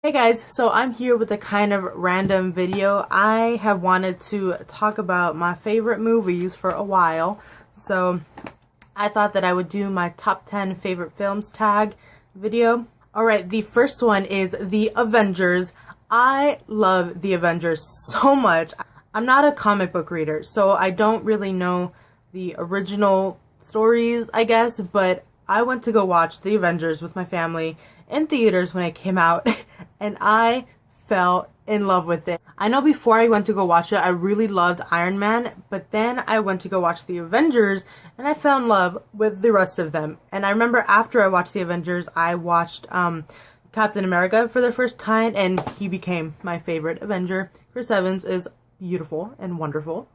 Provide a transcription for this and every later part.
Hey guys, so I'm here with a kind of random video. I have wanted to talk about my favorite movies for a while, so I thought that I would do my top 10 favorite films tag video. Alright, the first one is The Avengers. I love The Avengers so much. I'm not a comic book reader, so I don't really know the original stories, I guess, but I went to go watch The Avengers with my family in theaters when it came out, and I fell in love with it. I know before I went to go watch it, I really loved Iron Man, but then I went to go watch The Avengers, and I fell in love with the rest of them. And I remember after I watched The Avengers, I watched Captain America for the first time, and he became my favorite Avenger. Chris Evans is beautiful and wonderful.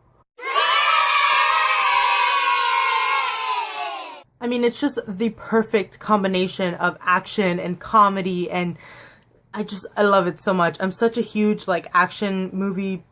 I mean, it's just the perfect combination of action and comedy, and I love it so much. I'm such a huge, action movie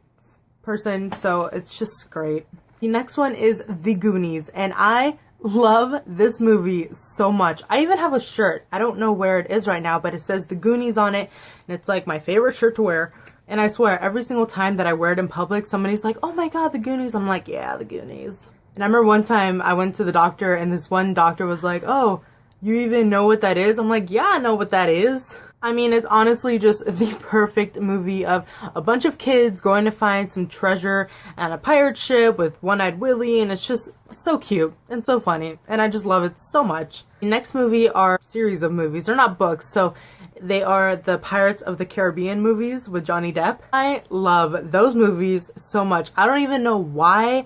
person, so it's just great. The next one is The Goonies, and I love this movie so much. I even have a shirt. I don't know where it is right now, but it says The Goonies on it, and it's like my favorite shirt to wear. And I swear, every single time that I wear it in public, somebody's like, "Oh my god, The Goonies." I'm like, yeah, The Goonies. And I remember one time I went to the doctor and this one doctor was like, "Oh, you even know what that is?" I'm like, "Yeah, I know what that is." I mean, it's honestly just the perfect movie of a bunch of kids going to find some treasure on a pirate ship with One-Eyed Willie, and it's just so cute and so funny, and I just love it so much. The next movie are a series of movies. They're not books, so they are the Pirates of the Caribbean movies with Johnny Depp. I love those movies so much. I don't even know why.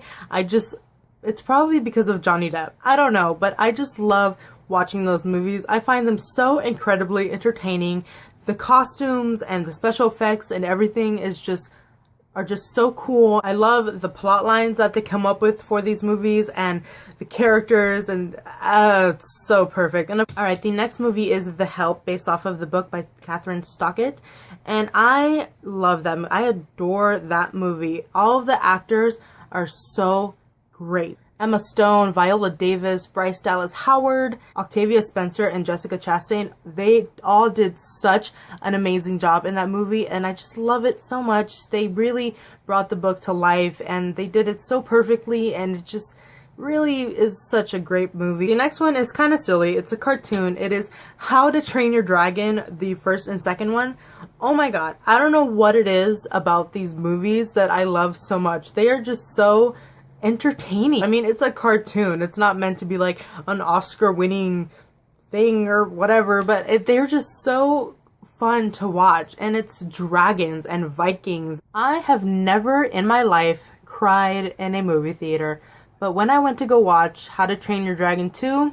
It's probably because of Johnny Depp. I don't know, but I just love watching those movies. I find them so incredibly entertaining. The costumes and the special effects and everything are just so cool. I love the plot lines that they come up with for these movies and the characters, and it's so perfect. And alright, the next movie is The Help, based off of the book by Catherine Stockett, and I love them. I adore that movie. All of the actors are so great. Emma Stone, Viola Davis, Bryce Dallas Howard, Octavia Spencer, and Jessica Chastain, they all did such an amazing job in that movie, and I just love it so much. They really brought the book to life, and they did it so perfectly, and it just really is such a great movie. The next one is kind of silly. It's a cartoon. It is How to Train Your Dragon, the first and second one. Oh my god, I don't know what it is about these movies that I love so much. They are just so entertaining. I mean, it's a cartoon. It's not meant to be like an Oscar-winning thing or whatever, but they're just so fun to watch, and it's dragons and Vikings. I have never in my life cried in a movie theater, but when I went to go watch How to Train Your Dragon 2,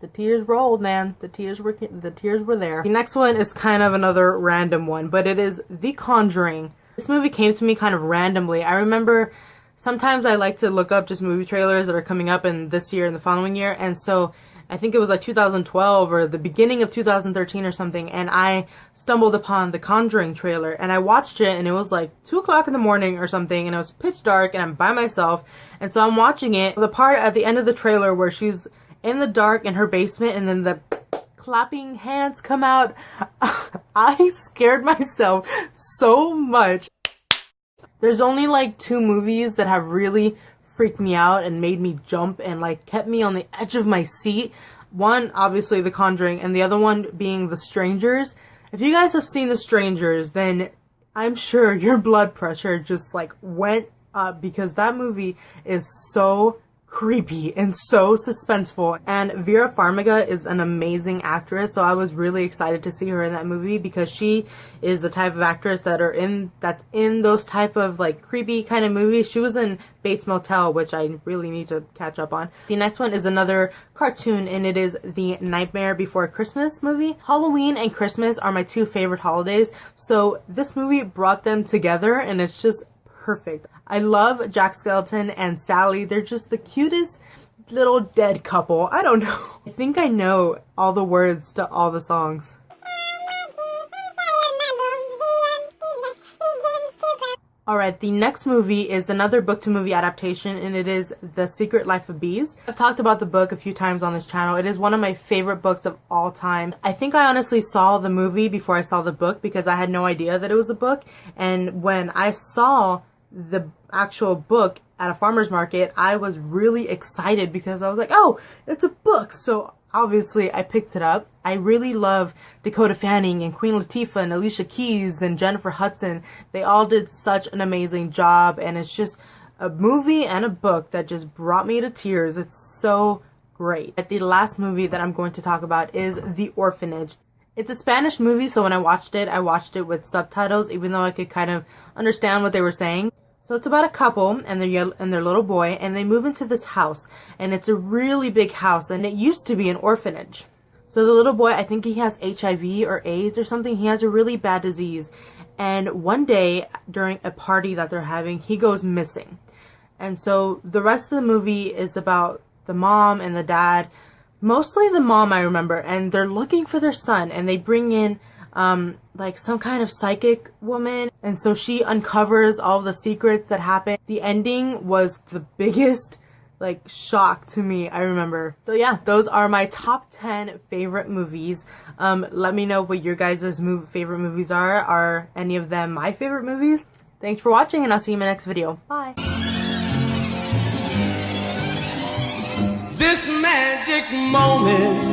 the tears rolled, man. The tears were there. The next one is kind of another random one, but it is The Conjuring. This movie came to me kind of randomly. I remember sometimes I like to look up just movie trailers that are coming up in this year and the following year, and so I think it was like 2012 or the beginning of 2013 or something, and I stumbled upon the Conjuring trailer, and I watched it, and it was like 2 o'clock in the morning or something, and it was pitch dark, and I'm by myself, and so I'm watching it. The part at the end of the trailer where she's in the dark in her basement, and then the clapping hands come out, I scared myself so much. There's only like 2 movies that have really freaked me out and made me jump and kept me on the edge of my seat. One, obviously The Conjuring, and the other one being The Strangers. If you guys have seen The Strangers, then I'm sure your blood pressure just went up, because that movie is so creepy and so suspenseful, and Vera Farmiga is an amazing actress, so I was really excited to see her in that movie, because she is the type of actress that's in those type of creepy kind of movies. She was in Bates Motel, which I really need to catch up on. The next one is another cartoon, and it is the Nightmare Before Christmas movie. Halloween and Christmas are my 2 favorite holidays, so this movie brought them together, and it's just perfect. I love Jack Skellington and Sally. They're just the cutest little dead couple. I don't know. I think I know all the words to all the songs. Alright, the next movie is another book-to-movie adaptation, and it is The Secret Life of Bees. I've talked about the book a few times on this channel. It is one of my favorite books of all time. I think I honestly saw the movie before I saw the book because I had no idea that it was a book, and when I saw the actual book at a farmer's market, I was really excited because I was like, oh, it's a book! So obviously I picked it up. I really love Dakota Fanning and Queen Latifah and Alicia Keys and Jennifer Hudson. They all did such an amazing job, and it's just a movie and a book that just brought me to tears. It's so great. The last movie that I'm going to talk about is The Orphanage. It's a Spanish movie, so when I watched it with subtitles, even though I could kind of understand what they were saying. So it's about a couple and their little boy, and they move into this house, and it's a really big house, and it used to be an orphanage. So the little boy, I think he has HIV or AIDS or something. He has a really bad disease, and one day during a party that they're having, he goes missing. And so the rest of the movie is about the mom and the dad, mostly the mom I remember, and they're looking for their son, and they bring in like some kind of psychic woman, and so she uncovers all the secrets that happen. The ending was the biggest like shock to me, I remember. So yeah, those are my top 10 favorite movies. Let me know what your guys' favorite movies are. Are any of them my favorite movies? Thanks for watching, and I'll see you in my next video. Bye! This magic moment